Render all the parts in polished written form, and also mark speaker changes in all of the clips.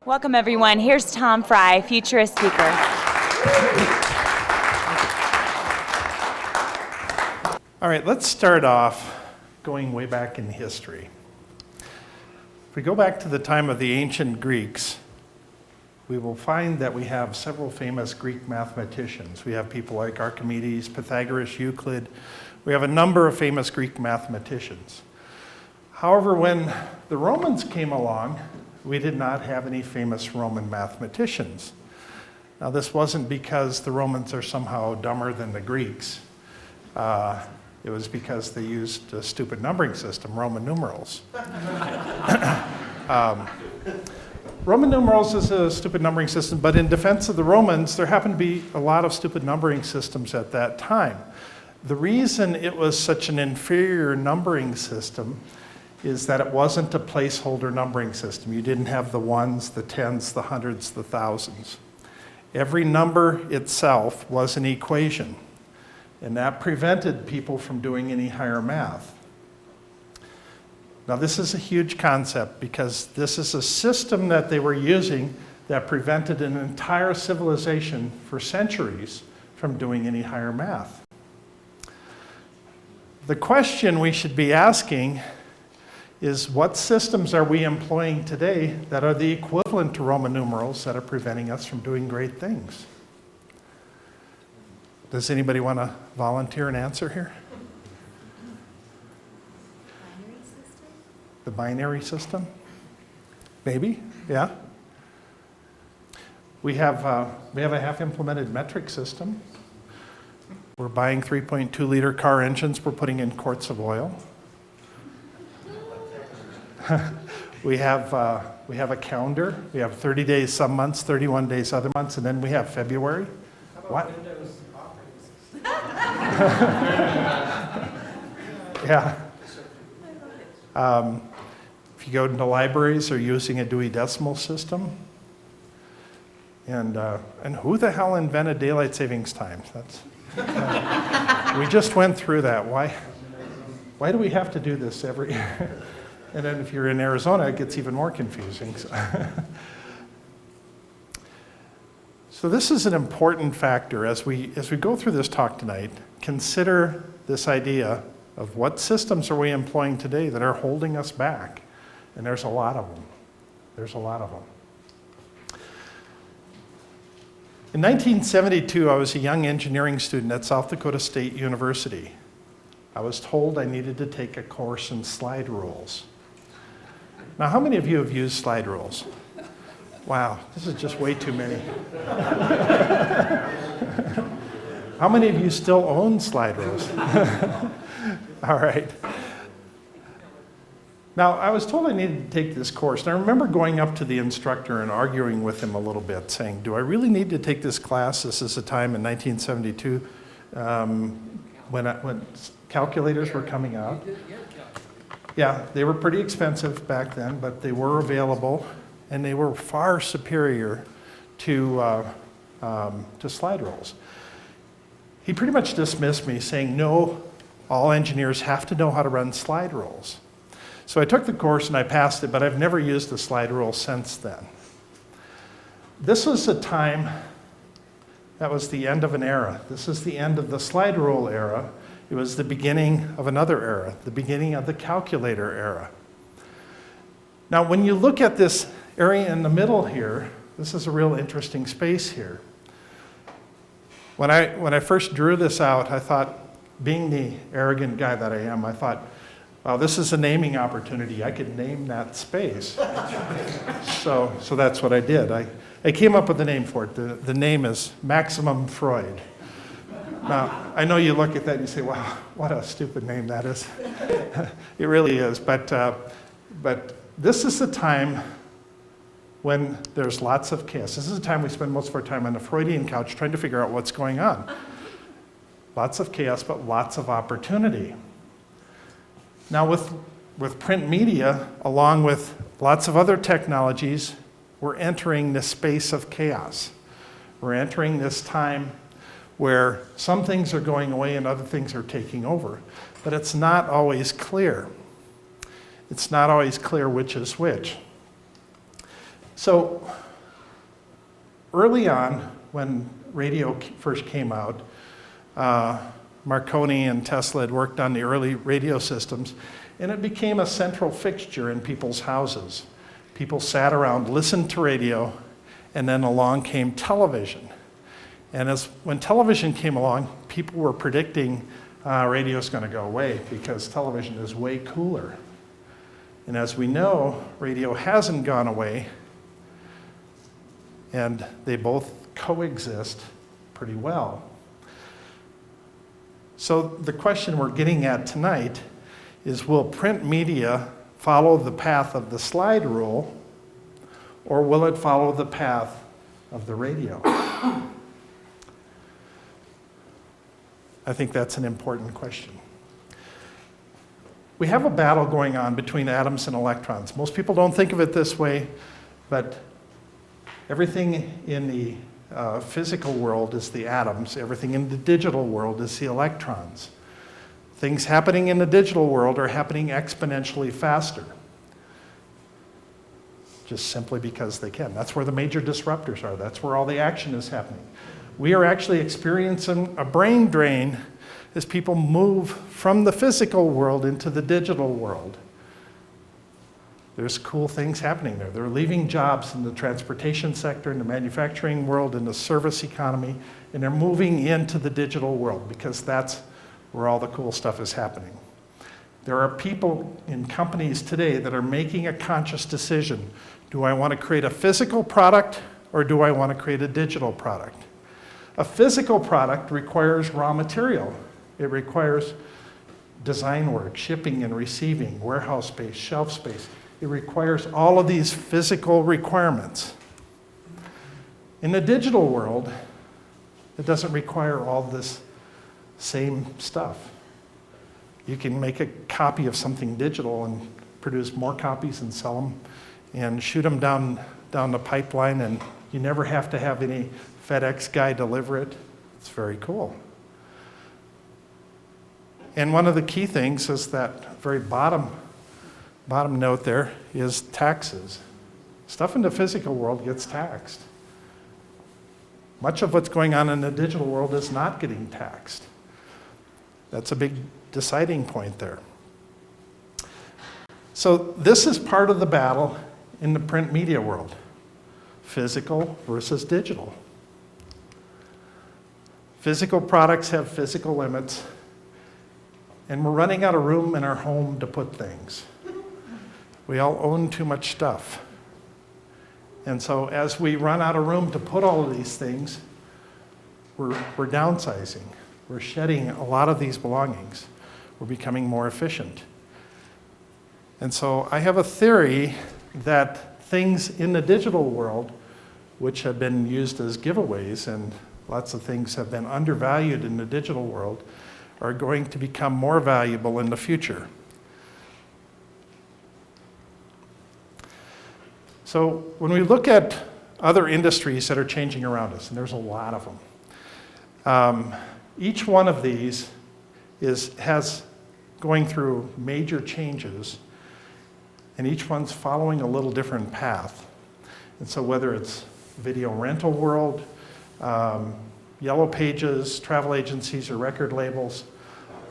Speaker 1: Welcome, everyone. Here's Tom Fry, Futurist speaker.
Speaker 2: All right, let's start off going way back in history. If we go back to the time of the ancient Greeks, we will find that we have several famous Greek mathematicians. We have people like Archimedes, Pythagoras, Euclid. We have a number of famous Greek mathematicians. However, when the Romans came along, we did not have any famous Roman mathematicians. Now, this wasn't because the Romans are somehow dumber than the Greeks. It was because they used a stupid numbering system, Roman numerals. Roman numerals is a stupid numbering system, but in defense of the Romans, there happened to be a lot of stupid numbering systems at that time. The reason it was such an inferior numbering system is that it wasn't a placeholder numbering system. You didn't have the ones, the tens, the hundreds, the thousands. Every number itself was an equation, and that prevented people from doing any higher math. Now, this is a huge concept because this is a system that they were using that prevented an entire civilization for centuries from doing any higher math. The question we should be asking is, what systems are we employing today that are the equivalent to Roman numerals that are preventing us from doing great things? Does anybody want to volunteer an answer here?
Speaker 3: Binary system?
Speaker 2: The binary system? Maybe, yeah. We have a half-implemented metric system. We're buying 3.2-liter car engines. We're putting in quarts of oil. We have a calendar. We have 30 days some months, 31 days other months, and then we have February. What?
Speaker 4: Windows operating system?
Speaker 2: Yeah. If you go into libraries, they're using a Dewey Decimal System. And who the hell invented daylight savings time? We just went through that. Why do we have to do this every year? And then if you're in Arizona, it gets even more confusing. So this is an important factor as we go through this talk tonight. Consider this idea of what systems are we employing today that are holding us back. And there's a lot of them. There's a lot of them. In 1972, I was a young engineering student at South Dakota State University. I was told I needed to take a course in slide rules. Now, how many of you have used slide rules? Wow, this is just way too many. How many of you still own slide rules? All right. Now, I was told I needed to take this course, and I remember going up to the instructor and arguing with him a little bit, saying, do I really need to take this class? This is a time in 1972 when calculators were coming out. Yeah, they were pretty expensive back then, but they were available, and they were far superior to slide rules. He pretty much dismissed me, saying, no, all engineers have to know how to run slide rules. So I took the course and I passed it, but I've never used a slide rule since then. This was a time that was the end of an era. This is the end of the slide rule era. It was the beginning of another era, the beginning of the calculator era. Now, when you look at this area in the middle here, this is a real interesting space here. When I first drew this out, I thought, being the arrogant guy that I am, I thought, wow, this is a naming opportunity. I could name that space. So that's what I did. I came up with a name for it. The name is Maximum Freud. Now, I know you look at that and you say, wow, what a stupid name that is. It really is. But this is the time when there's lots of chaos. This is the time we spend most of our time on the Freudian couch trying to figure out what's going on. Lots of chaos, but lots of opportunity. Now, with print media, along with lots of other technologies, we're entering this space of chaos. We're entering this time where some things are going away and other things are taking over. But it's not always clear. It's not always clear which is which. So early on, when radio first came out, Marconi and Tesla had worked on the early radio systems, and it became a central fixture in people's houses. People sat around, listened to radio, and then along came television. And when television came along, people were predicting radio's going to go away because television is way cooler. And as we know, radio hasn't gone away, and they both coexist pretty well. So the question we're getting at tonight is, will print media follow the path of the slide rule, or will it follow the path of the radio? I think that's an important question. We have a battle going on between atoms and electrons. Most people don't think of it this way, but everything in the physical world is the atoms. Everything in the digital world is the electrons. Things happening in the digital world are happening exponentially faster, just simply because they can. That's where the major disruptors are. That's where all the action is happening. We are actually experiencing a brain drain as people move from the physical world into the digital world. There's cool things happening there. They're leaving jobs in the transportation sector, in the manufacturing world, in the service economy, and they're moving into the digital world because that's where all the cool stuff is happening. There are people in companies today that are making a conscious decision. Do I want to create a physical product or do I want to create a digital product? A physical product requires raw material. It requires design work, shipping and receiving, warehouse space, shelf space. It requires all of these physical requirements. In the digital world, it doesn't require all this same stuff. You can make a copy of something digital and produce more copies and sell them and shoot them down the pipeline, and you never have to have any FedEx guy deliver it. It's very cool. And one of the key things is that very bottom note there is taxes. Stuff in the physical world gets taxed. Much of what's going on in the digital world is not getting taxed. That's a big deciding point there. So this is part of the battle in the print media world. Physical versus digital. Physical products have physical limits, and we're running out of room in our home to put things. We all own too much stuff. And so as we run out of room to put all of these things, we're downsizing. We're shedding a lot of these belongings. We're becoming more efficient. And so I have a theory that things in the digital world, which have been used as giveaways, and lots of things have been undervalued in the digital world, are going to become more valuable in the future. So when we look at other industries that are changing around us, and there's a lot of them, each one of these has going through major changes, and each one's following a little different path. And so whether it's video rental world, Yellow Pages, travel agencies, or record labels,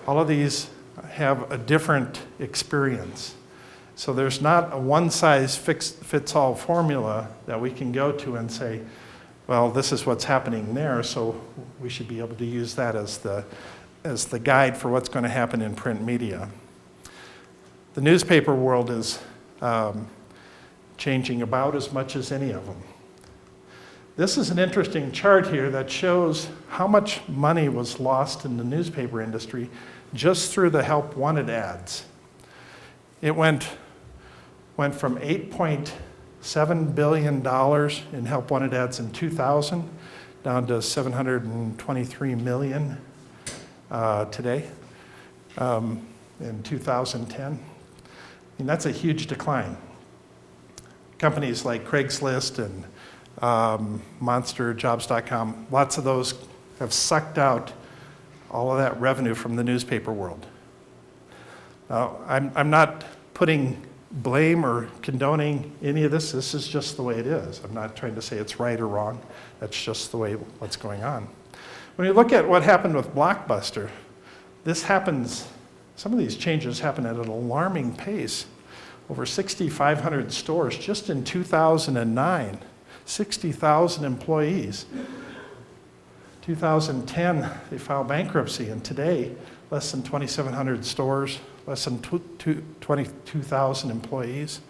Speaker 2: all of these have a different experience. So there's not a one-size-fits-all formula that we can go to and say, well, this is what's happening there, so we should be able to use that as the guide for what's going to happen in print media. The newspaper world is changing about as much as any of them. This is an interesting chart here that shows how much money was lost in the newspaper industry just through the help wanted ads. It went from $8.7 billion in help wanted ads in 2000 down to $723 million today in 2010. And that's a huge decline. Companies like Craigslist and Monster, Jobs.com, lots of those have sucked out all of that revenue from the newspaper world. Now, I'm not putting blame or condoning any of this. This is just the way it is. I'm not trying to say it's right or wrong. That's just the way what's going on. When you look at what happened with Blockbuster, this happens, some of these changes happen at an alarming pace. Over 6,500 stores just in 2009, 60,000 employees. 2010, they filed bankruptcy, and today, less than 2,700 stores, less than 22,000 employees.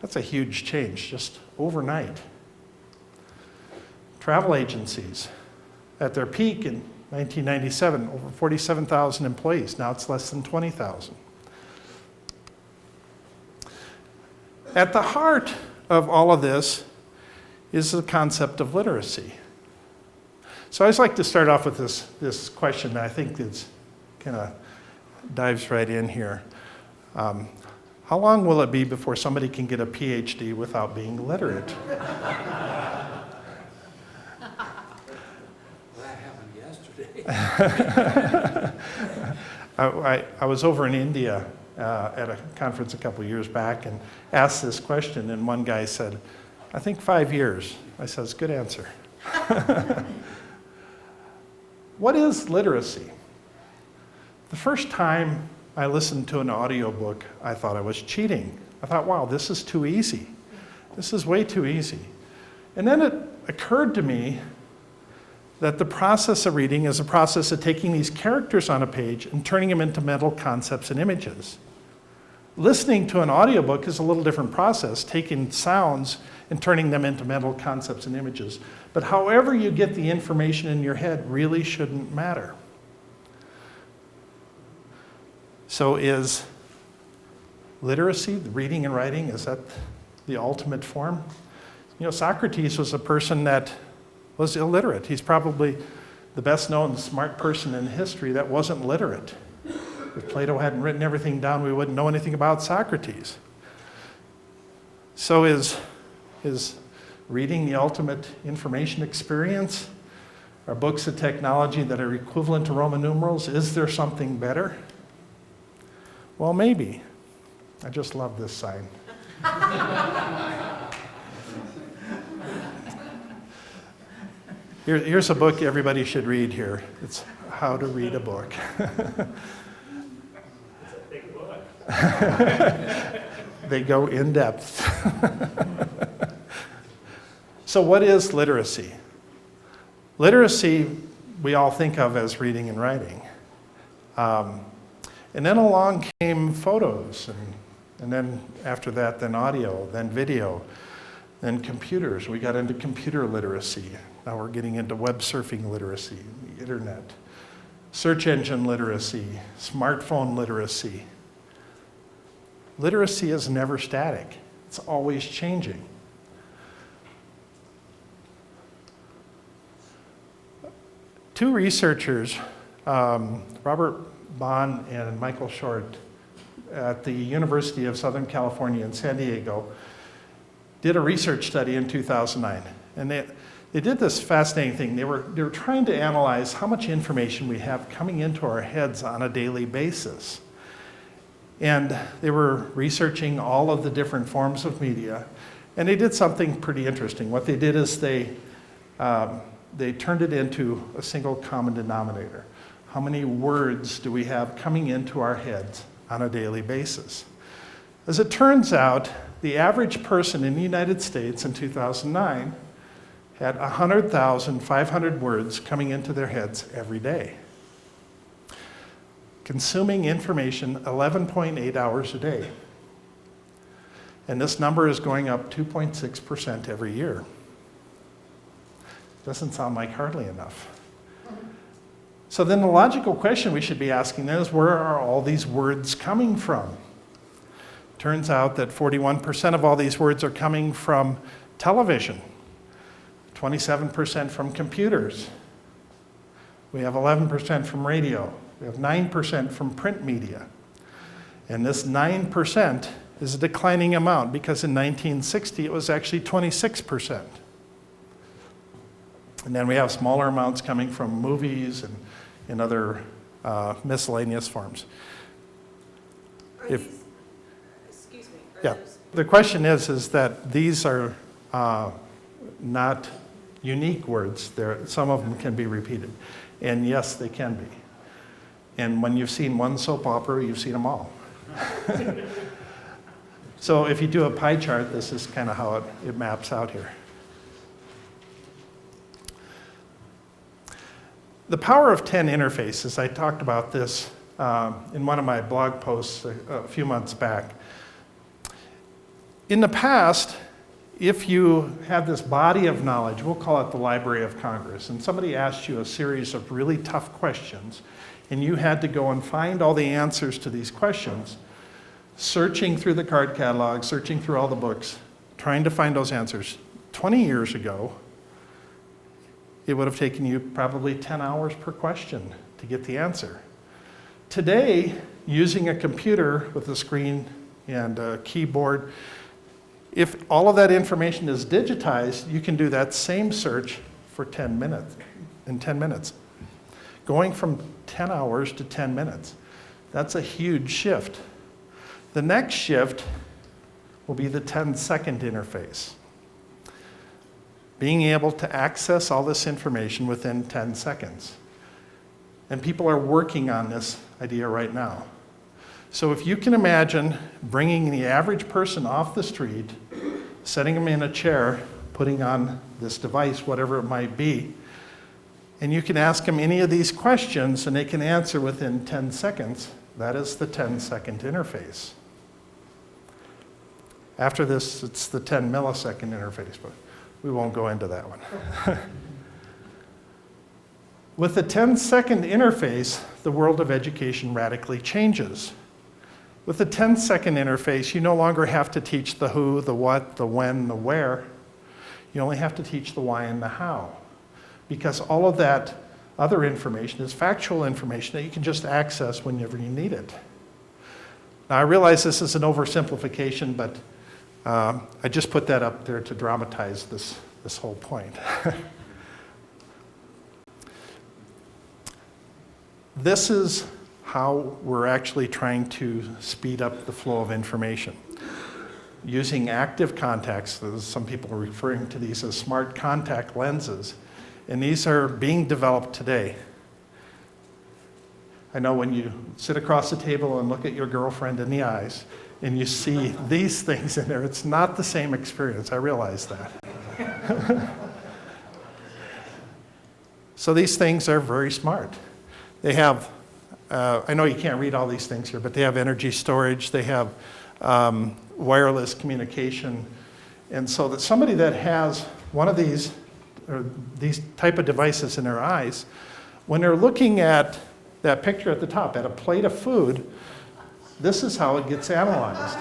Speaker 2: That's a huge change, just overnight. Travel agencies, at their peak in 1997, over 47,000 employees. Now it's less than 20,000. At the heart of all of this is the concept of literacy. So I just like to start off with this question that I think is kind of dives right in here. How long will it be before somebody can get a PhD without being literate?
Speaker 4: That happened yesterday.
Speaker 2: I was over in India at a conference a couple years back and asked this question, and one guy said, I think 5 years. I said, it's a good answer. What is literacy? The first time I listened to an audiobook, I thought I was cheating. I thought, wow, this is too easy. This is way too easy. And then it occurred to me that the process of reading is a process of taking these characters on a page and turning them into mental concepts and images. Listening to an audiobook is a little different process, taking sounds and turning them into mental concepts and images. But however you get the information in your head really shouldn't matter. So is literacy, reading and writing, is that the ultimate form? You know, Socrates was a person that was illiterate. He's probably the best known smart person in history that wasn't literate. If Plato hadn't written everything down, we wouldn't know anything about Socrates. So is reading the ultimate information experience? Are books of technology that are equivalent to Roman numerals? Is there something better? Well, maybe. I just love this sign. Here's a book everybody should read here. It's How to Read a Book. They go in depth. So what is literacy? Literacy we all think of as reading and writing. And then along came photos, and then after that, then audio, then video, then computers. We got into computer literacy. Now we're getting into web surfing literacy, the internet, search engine literacy, smartphone literacy. Literacy is never static. It's always changing. Two researchers, Robert Bond and Michael Short at the University of Southern California in San Diego, did a research study in 2009. And they did this fascinating thing. They were trying to analyze how much information we have coming into our heads on a daily basis. And they were researching all of the different forms of media. And they did something pretty interesting. What they did is they turned it into a single common denominator. How many words do we have coming into our heads on a daily basis? As it turns out, the average person in the United States in 2009 had 100,500 words coming into their heads every day. Consuming information 11.8 hours a day. And this number is going up 2.6% every year. Doesn't sound like hardly enough. So then the logical question we should be asking then is, where are all these words coming from? Turns out that 41% of all these words are coming from television, 27% from computers. We have 11% from radio. We have 9% from print media. And this 9% is a declining amount because in 1960 it was actually 26%. And then we have smaller amounts coming from movies and other miscellaneous forms.
Speaker 5: Excuse
Speaker 2: Yeah. The question is that these are not unique words. Some of them can be repeated. And yes, they can be. And when you've seen one soap opera, you've seen them all. So if you do a pie chart, this is kind of how it maps out here. The power of 10 interfaces, I talked about this in one of my blog posts a few months back. In the past, if you had this body of knowledge, we'll call it the Library of Congress, and somebody asked you a series of really tough questions, and you had to go and find all the answers to these questions, searching through the card catalog, searching through all the books, trying to find those answers. 20 years ago, it would have taken you probably 10 hours per question to get the answer. Today, using a computer with a screen and a keyboard, if all of that information is digitized, you can do that same search for 10 minutes, in 10 minutes. Going from 10 hours to 10 minutes. That's a huge shift. The next shift will be the 10-second interface. Being able to access all this information within 10 seconds. And people are working on this idea right now. So if you can imagine bringing the average person off the street, setting them in a chair, putting on this device, whatever it might be, and you can ask them any of these questions and they can answer within 10 seconds, that is the 10-second interface. After this, it's the 10 millisecond interface, but we won't go into that one. With the 10-second interface, the world of education radically changes. With the 10-second interface, you no longer have to teach the who, the what, the when, the where. You only have to teach the why and the how. Because all of that other information is factual information that you can just access whenever you need it. Now, I realize this is an oversimplification, but I just put that up there to dramatize this whole point. This is how we're actually trying to speed up the flow of information. Using active contacts, some people are referring to these as smart contact lenses, and these are being developed today. I know when you sit across the table and look at your girlfriend in the eyes, and you see these things in there, it's not the same experience, I realize that. So these things are very smart. They have, I know you can't read all these things here, but they have energy storage, they have wireless communication, and so that somebody that has one of these, or these type of devices in their eyes, when they're looking at that picture at the top, at a plate of food, this is how it gets analyzed.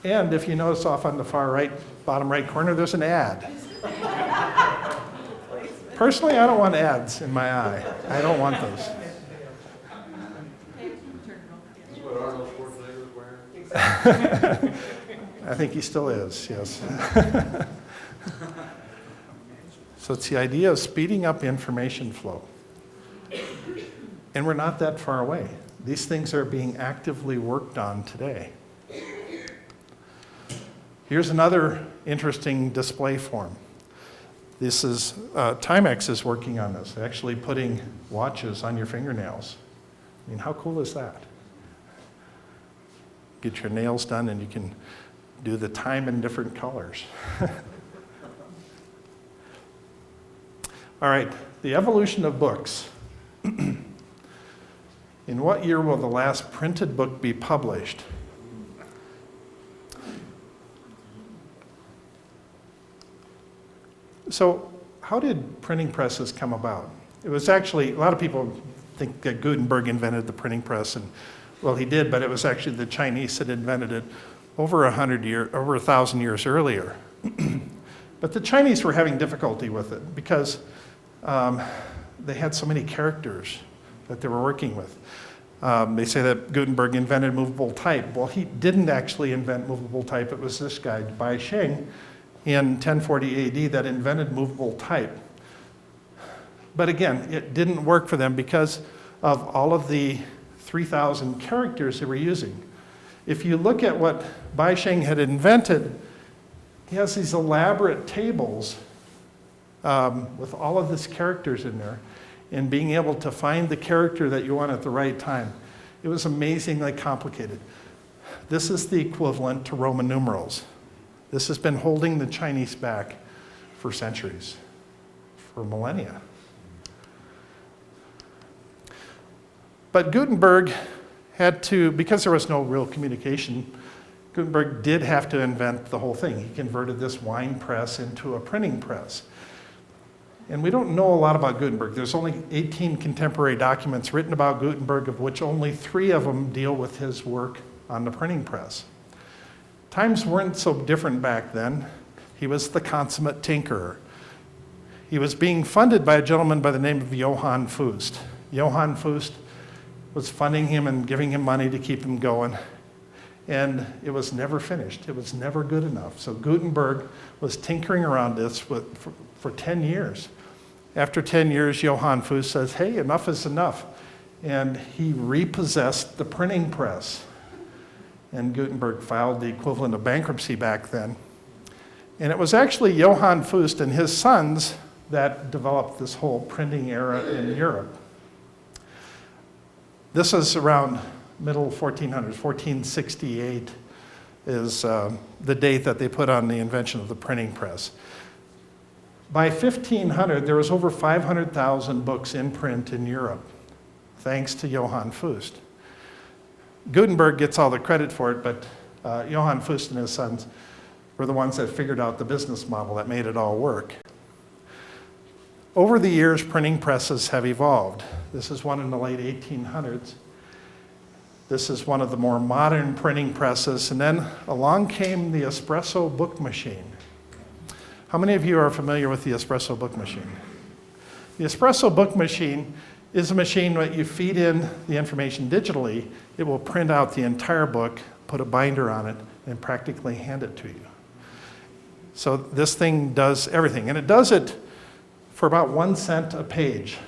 Speaker 2: And if you notice off on the far right, bottom right corner, there's an ad. Personally, I don't want ads in my eye. I don't want those.
Speaker 4: Is what Arnold Schwarzenegger was wearing?
Speaker 2: I think he still is, yes. So it's the idea of speeding up information flow. And we're not that far away. These things are being actively worked on today. Here's another interesting display form. This is, Timex is working on this, actually putting watches on your fingernails. I mean, how cool is that? Get your nails done and you can do the time in different colors. All right, the evolution of books. In what year will the last printed book be published? So, how did printing presses come about? It was actually, a lot of people think that Gutenberg invented the printing press, and well, he did, but it was actually the Chinese that invented it over 1,000 years earlier. But the Chinese were having difficulty with it because they had so many characters that they were working with. They say that Gutenberg invented movable type. Well, he didn't actually invent movable type. It was this guy, Bai Sheng, in 1040 AD that invented movable type. But again, it didn't work for them because of all of the 3,000 characters they were using. If you look at what Baisheng had invented, he has these elaborate tables with all of these characters in there, and being able to find the character that you want at the right time. It was amazingly complicated. This is the equivalent to Roman numerals. This has been holding the Chinese back for centuries, for millennia. But Gutenberg had to, because there was no real communication, Gutenberg did have to invent the whole thing. He converted this wine press into a printing press. And we don't know a lot about Gutenberg. There's only 18 contemporary documents written about Gutenberg, of which only 3 of them deal with his work on the printing press. Times weren't so different back then. He was the consummate tinkerer. He was being funded by a gentleman by the name of Johann Fust. Johann Fust was funding him and giving him money to keep him going. And it was never finished. It was never good enough. So Gutenberg was tinkering around this for 10 years. After 10 years, Johann Fust says, hey, enough is enough. And he repossessed the printing press. And Gutenberg filed the equivalent of bankruptcy back then. And it was actually Johann Fust and his sons that developed this whole printing era in Europe. This is around middle 1400s, 1468 is the date that they put on the invention of the printing press. By 1500, there was over 500,000 books in print in Europe, thanks to Johann Fust. Gutenberg gets all the credit for it, but Johann Fust and his sons were the ones that figured out the business model that made it all work. Over the years, printing presses have evolved. This is one in the late 1800s. This is one of the more modern printing presses, and then along came the Espresso book machine. How many of you are familiar with the Espresso book machine? The Espresso book machine is a machine that you feed in the information digitally. It will print out the entire book, put a binder on it, and practically hand it to you. So this thing does everything, and it does it for about 1 cent a page.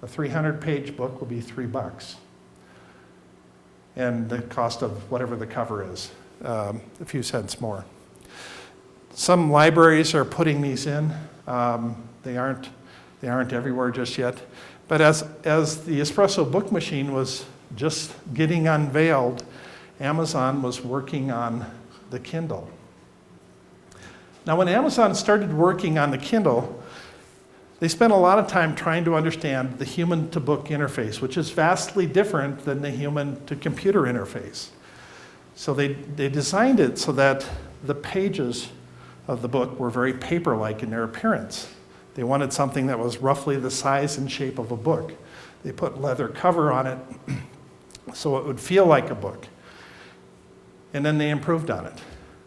Speaker 2: A 300-page book will be $3. And the cost of whatever the cover is, a few cents more. Some libraries are putting these in. They aren't everywhere just yet. But as the Espresso book machine was just getting unveiled, Amazon was working on the Kindle. Now, when Amazon started working on the Kindle, they spent a lot of time trying to understand the human-to-book interface, which is vastly different than the human-to-computer interface. So they designed it so that the pages of the book were very paper-like in their appearance. They wanted something that was roughly the size and shape of a book. They put leather cover on it so it would feel like a book. And then they improved on it.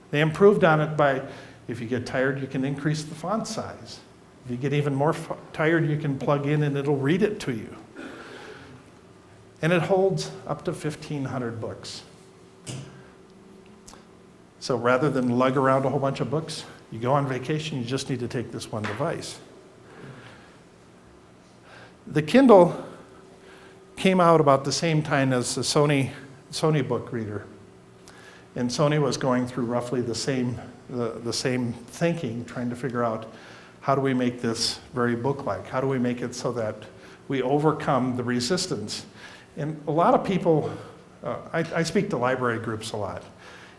Speaker 2: They improved on it by, if you get tired, you can increase the font size. If you get even more tired, you can plug in and it'll read it to you. And it holds up to 1,500 books. So rather than lug around a whole bunch of books, you go on vacation, you just need to take this one device. The Kindle came out about the same time as the Sony book reader. And Sony was going through roughly the same thinking, trying to figure out, how do we make this very book-like? How do we make it so that we overcome the resistance? And a lot of people, I speak to library groups a lot.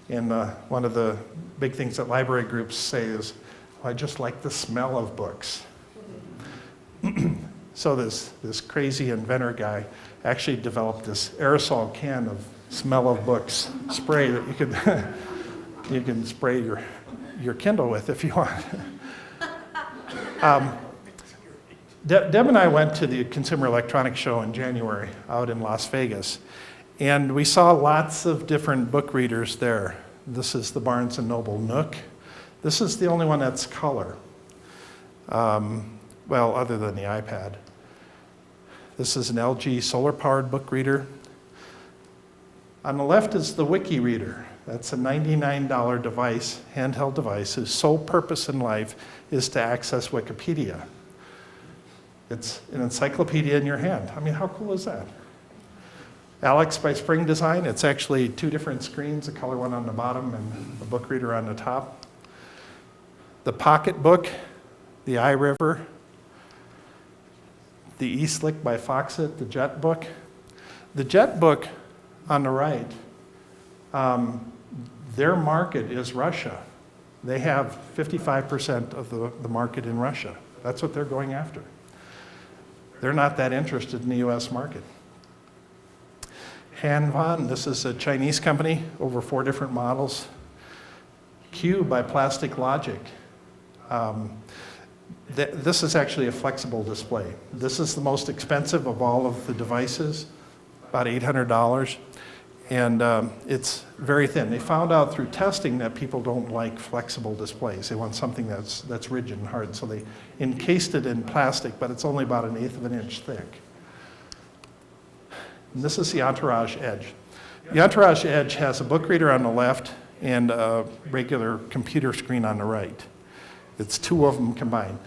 Speaker 2: And one of the big things that library groups say is, I just like the smell of books. So this crazy inventor guy actually developed this aerosol can of smell of books spray that you can spray your Kindle with if you want. Deb and I went to the Consumer Electronics Show in January out in Las Vegas, and we saw lots of different book readers there. This is the Barnes & Noble Nook. This is the only one that's color, well, other than the iPad. This is an LG solar-powered book reader. On the left is the Wiki Reader. That's a $99 device, handheld device, whose sole purpose in life is to access Wikipedia. It's an encyclopedia in your hand. I mean, how cool is that? Alex by Spring Design. It's actually two different screens, a color one on the bottom and a book reader on the top. The Pocket Book, the iRiver, the eSlick by Foxit, the Jet Book. The Jet Book on the right, their market is Russia. They have 55% of the market in Russia. That's what they're going after. They're not that interested in the US market. Hanvan, this is a Chinese company, over 4 different models. Q by Plastic Logic. This is actually a flexible display. This is the most expensive of all of the devices, about $800. And it's very thin. They found out through testing that people don't like flexible displays. They want something that's rigid and hard. So they encased it in plastic, but it's only about 1/8 of an inch thick. And this is the Entourage Edge. The Entourage Edge has a book reader on the left and a regular computer screen on the right. It's 2 of them combined.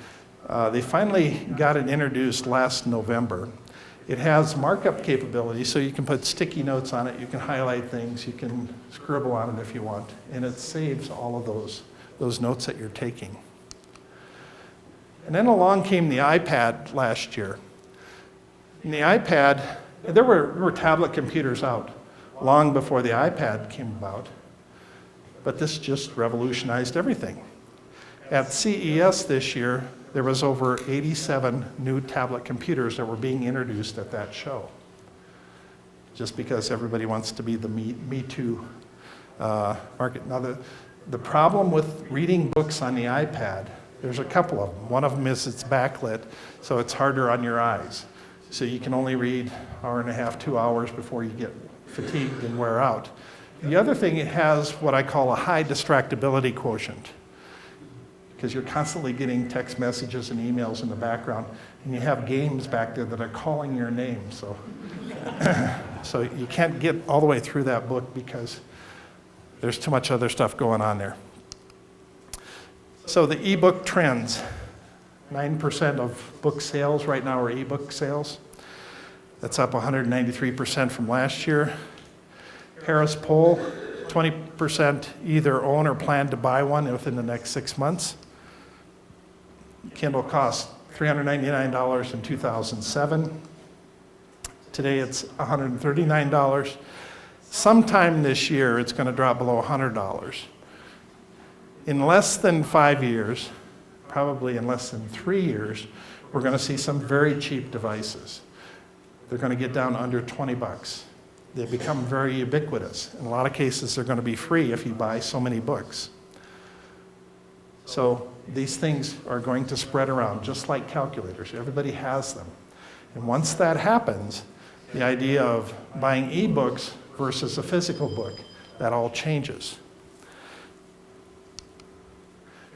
Speaker 2: They finally got it introduced last November. It has markup capability, so you can put sticky notes on it, you can highlight things, you can scribble on it if you want, and it saves all of those notes that you're taking. And then along came the iPad last year. And the iPad, there were tablet computers out long before the iPad came about, but this just revolutionized everything. At CES this year, there was over 87 new tablet computers that were being introduced at that show. Just because everybody wants to be the Me Too market. Now the problem with reading books on the iPad, there's a couple of them. One of them is it's backlit, so it's harder on your eyes. So you can only read 1.5 to 2 hours before you get fatigued and wear out. The other thing, it has what I call a high distractibility quotient, because you're constantly getting text messages and emails in the background, and you have games back there that are calling your name. So, so you can't get all the way through that book because there's too much other stuff going on there. So the ebook trends. 9% of book sales right now are ebook sales. That's up 193% from last year. Harris Poll, 20% either own or plan to buy one within the next 6 months. Kindle cost $399 in 2007. Today it's $139. Sometime this year it's going to drop below $100. In less than 5 years, probably in less than 3 years, we're going to see some very cheap devices. They're going to get down under 20 bucks. They become very ubiquitous. In a lot of cases, they're going to be free if you buy so many books. So these things are going to spread around, just like calculators. Everybody has them. And once that happens, the idea of buying ebooks versus a physical book, that all changes.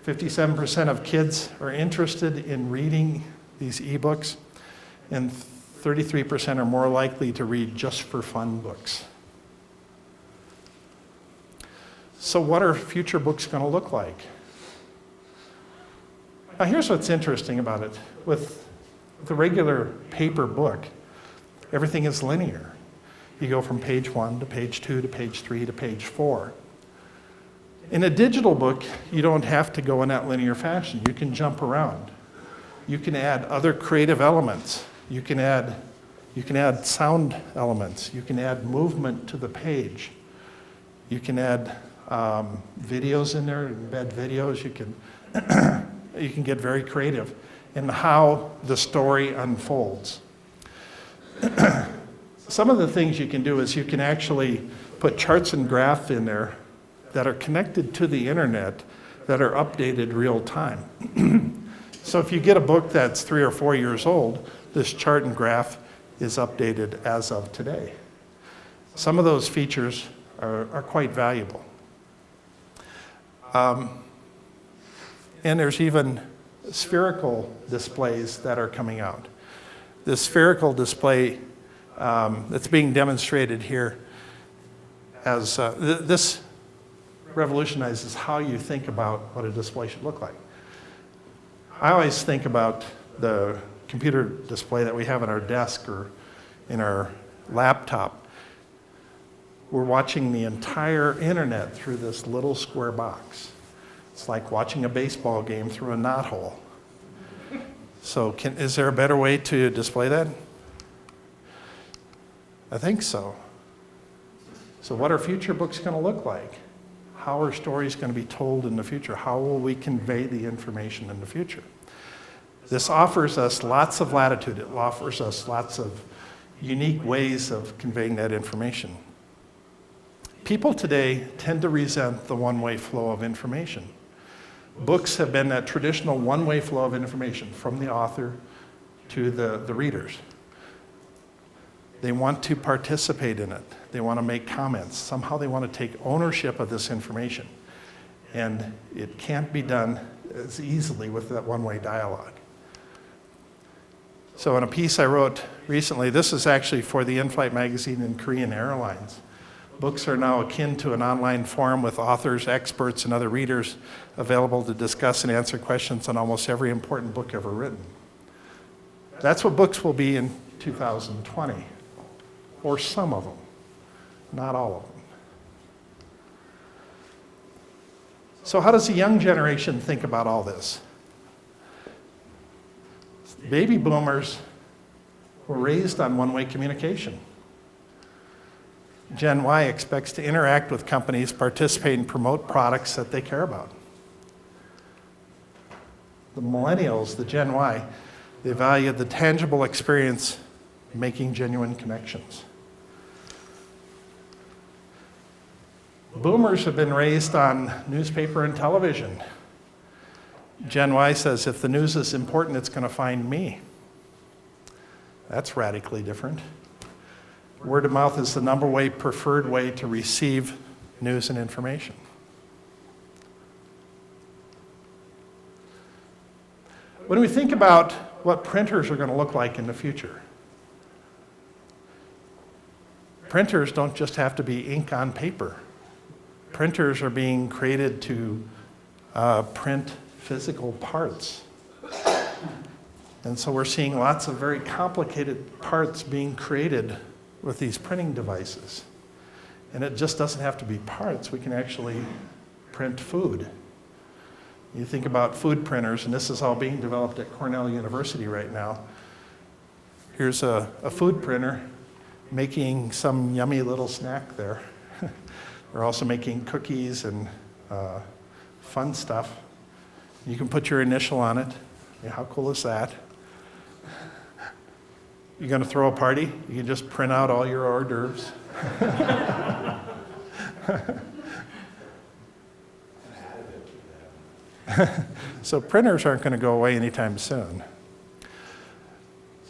Speaker 2: 57% of kids are interested in reading these ebooks, and 33% are more likely to read just for fun books. So what are future books going to look like? Now here's what's interesting about it. With the regular paper book, everything is linear. You go from page 1 to page 2 to page 3 to page 4. In a digital book, you don't have to go in that linear fashion. You can jump around. You can add other creative elements. You can add sound elements. You can add movement to the page. You can add videos in there, embed videos. You can get very creative in how the story unfolds. Some of the things you can do is you can actually put charts and graphs in there that are connected to the internet that are updated real time. So if you get a book that's 3 or 4 years old, this chart and graph is updated as of today. Some of those features are quite valuable. And there's even spherical displays that are coming out. This spherical display that's being demonstrated here as this revolutionizes how you think about what a display should look like. I always think about the computer display that we have at our desk or in our laptop. We're watching the entire internet through this little square box. It's like watching a baseball game through a knothole. So is there a better way to display that? I think so. So what are future books going to look like? How are stories going to be told in the future? How will we convey the information in the future? This offers us lots of latitude. It offers us lots of unique ways of conveying that information. People today tend to resent the one-way flow of information. Books have been that traditional one-way flow of information from the author to the readers. They want to participate in it. They want to make comments. Somehow they want to take ownership of this information. And it can't be done as easily with that one-way dialogue. So in a piece I wrote recently, this is actually for the In-Flight magazine and Korean Airlines. Books are now akin to an online forum with authors, experts, and other readers available to discuss and answer questions on almost every important book ever written. That's what books will be in 2020, or some of them, not all of them. So how does the young generation think about all this? Baby boomers were raised on one-way communication. Gen Y expects to interact with companies, participate and promote products that they care about. The millennials, the Gen Y, they value the tangible experience, making genuine connections. Boomers have been raised on newspaper and television. Gen Y says, if the news is important, it's going to find me. That's radically different. Word of mouth is the number one preferred way to receive news and information. When we think about what printers are going to look like in the future, printers don't just have to be ink on paper. Printers are being created to print physical parts. And so we're seeing lots of very complicated parts being created with these printing devices. And it just doesn't have to be parts. We can actually print food. You think about food printers, and this is all being developed at Cornell University right now. Here's a food printer making some yummy little snack there. They're also making cookies and fun stuff. You can put your initial on it. Yeah, how cool is that? You're going to throw a party? You can just print out all your hors d'oeuvres. So printers aren't going to go away anytime soon.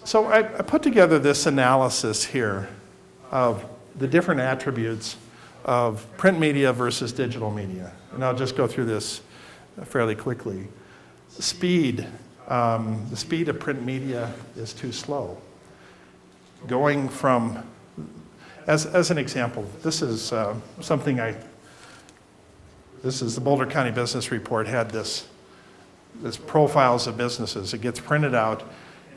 Speaker 2: So I put together this analysis here of the different attributes of print media versus digital media. And I'll just go through this fairly quickly. Speed. The speed of print media is too slow. Going from, as an example, this is this is the Boulder County Business Report had this profiles of businesses. It gets printed out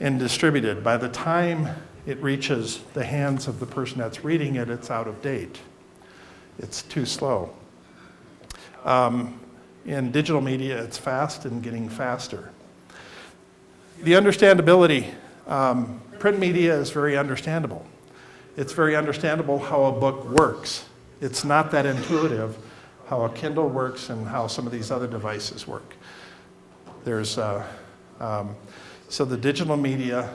Speaker 2: and distributed. By the time it reaches the hands of the person that's reading it, it's out of date. It's too slow. In digital media, it's fast and getting faster. The understandability. Print media is very understandable. It's very understandable how a book works. It's not that intuitive how a Kindle works and how some of these other devices work. So the digital media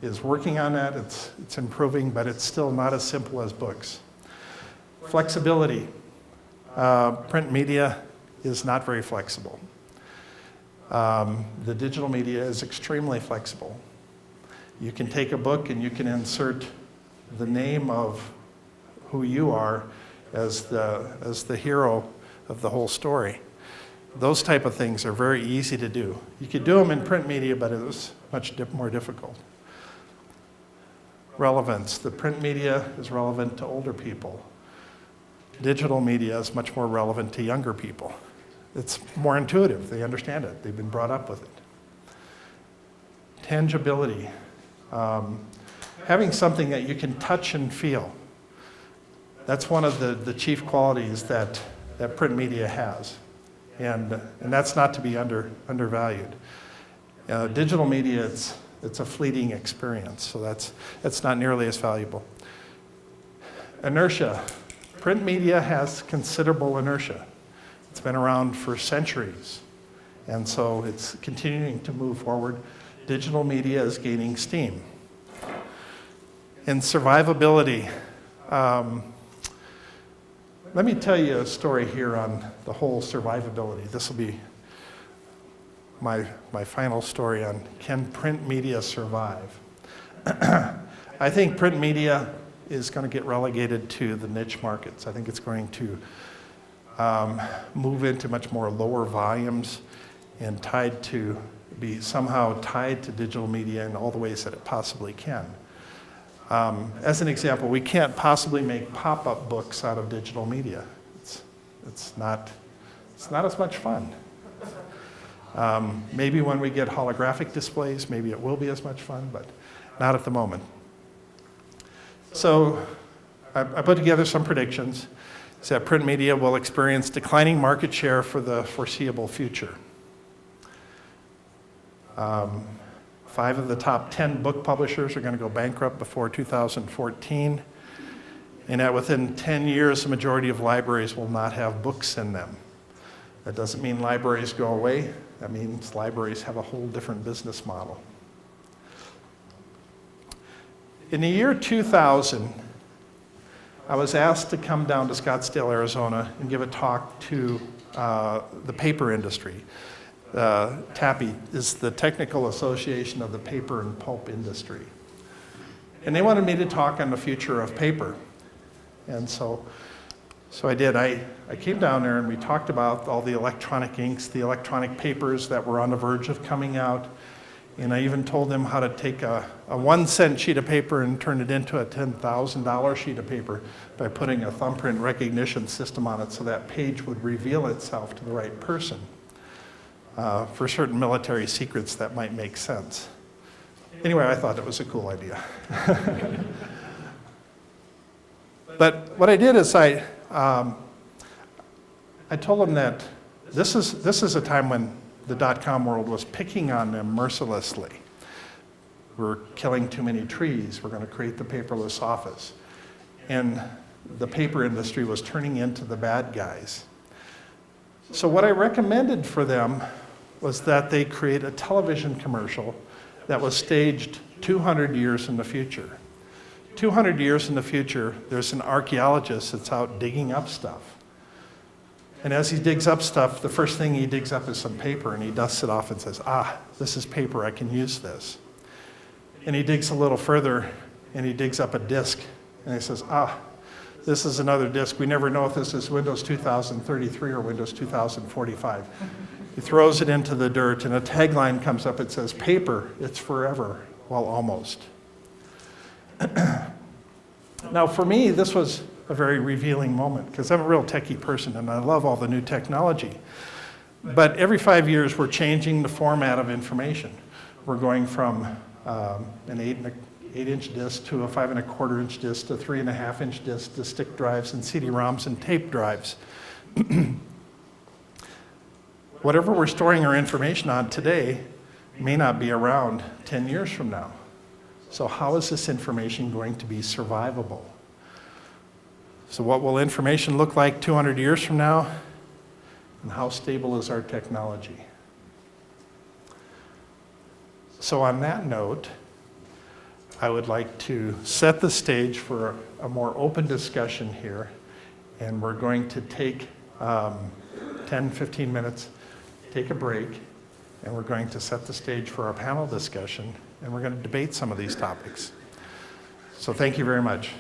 Speaker 2: is working on that. It's improving, but it's still not as simple as books. Flexibility. Print media is not very flexible. The digital media is extremely flexible. You can take a book and you can insert the name of who you are as the hero of the whole story. Those type of things are very easy to do. You could do them in print media, but it was much more difficult. Relevance. The print media is relevant to older people. Digital media is much more relevant to younger people. It's more intuitive. They understand it. They've been brought up with it. Tangibility. Having something that you can touch and feel. That's one of the chief qualities that print media has. And that's not to be undervalued. Digital media, it's a fleeting experience, so that's not nearly as valuable. Inertia. Print media has considerable inertia. It's been around for centuries, and so it's continuing to move forward. Digital media is gaining steam. And survivability. Let me tell you a story here on the whole survivability. This will be my final story on can print media survive. I think print media is going to get relegated to the niche markets. I think it's going to move into much more lower volumes and be somehow tied to digital media in all the ways that it possibly can. As an example, we can't possibly make pop-up books out of digital media. It's not as much fun. Maybe when we get holographic displays, maybe it will be as much fun, but not at the moment. So I put together some predictions. It's that print media will experience declining market share for the foreseeable future. 5 of the top 10 book publishers are going to go bankrupt before 2014, and that within 10 years, the majority of libraries will not have books in them. That doesn't mean libraries go away. That means libraries have a whole different business model. In the year 2000, I was asked to come down to Scottsdale, Arizona, and give a talk to the paper industry. TAPI is the Technical Association of the Paper and Pulp Industry. And they wanted me to talk on the future of paper. And so I did. I came down there and we talked about all the electronic inks, the electronic papers that were on the verge of coming out. And I even told them how to take a 1-cent sheet of paper and turn it into a $10,000 sheet of paper by putting a thumbprint recognition system on it so that page would reveal itself to the right person. For certain military secrets, that might make sense. Anyway, I thought it was a cool idea. But what I did is I told them that this is a time when the dot-com world was picking on them mercilessly. We're killing too many trees. We're going to create the paperless office. And the paper industry was turning into the bad guys. So what I recommended for them was that they create a television commercial that was staged 200 years in the future. 200 years in the future, there's an archaeologist that's out digging up stuff. And as he digs up stuff, the first thing he digs up is some paper, and he dusts it off and says, this is paper, I can use this. And he digs a little further, and he digs up a disk, and he says, this is another disk. We never know if this is Windows 2033 or Windows 2045. He throws it into the dirt, and a tagline comes up. It says, paper, it's forever. Well, almost. Now, for me, this was a very revealing moment, because I'm a real techie person, and I love all the new technology. But every 5 years, we're changing the format of information. We're going from an 8-inch disk to a 5.25-inch disk to 3.5-inch disk to stick drives and CD-ROMs and tape drives. Whatever we're storing our information on today may not be around 10 years from now. So how is this information going to be survivable? So what will information look like 200 years from now? And how stable is our technology? So on that note, I would like to set the stage for a more open discussion here. And we're going to take 10, 15 minutes, take a break, and we're going to set the stage for our panel discussion, and we're going to debate some of these topics. So thank you very much.